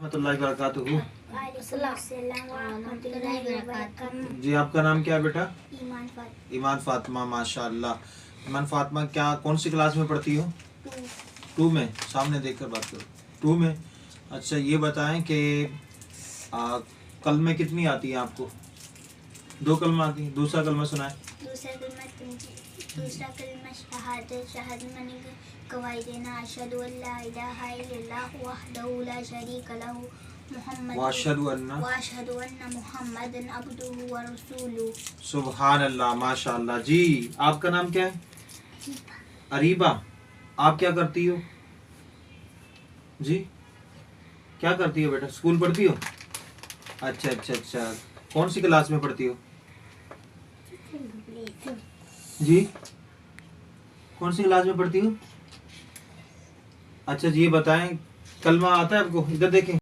रहमतुल्लाहि व बरकातुहू। जी आपका नाम क्या है बेटा? ईमान फातिमा, माशाअल्लाह। ईमान फातिमा, क्या कौन सी क्लास में पढ़ती हो? 2 में। सामने देखकर बात करो। 2 में। अच्छा ये बताएं कि कलमे कितनी आती है आपको? 2 कलमा आती है। दूसरा कलमा सुनाए। दूसरा कलमा शहादत माने गवाही देना, अशहदु अल्ला इलाहा इल्लल्लाह वहदहु ला शरीका लहू वाशहदु अन्ना मुहम्मदन अब्दुहु व रसूलुहु। सुभान अल्लाह, माशाअल्लाह। जी आपका नाम क्या है? अरीबा। आप क्या करती हो? जी क्या करती हो बेटा? स्कूल पढ़ती हो? अच्छा। कौन सी क्लास में पढ़ती हो? जी कौन सी क्लास में पढ़ती हो? अच्छा जी ये बताएं, कलमा आता है आपको? इधर देखें।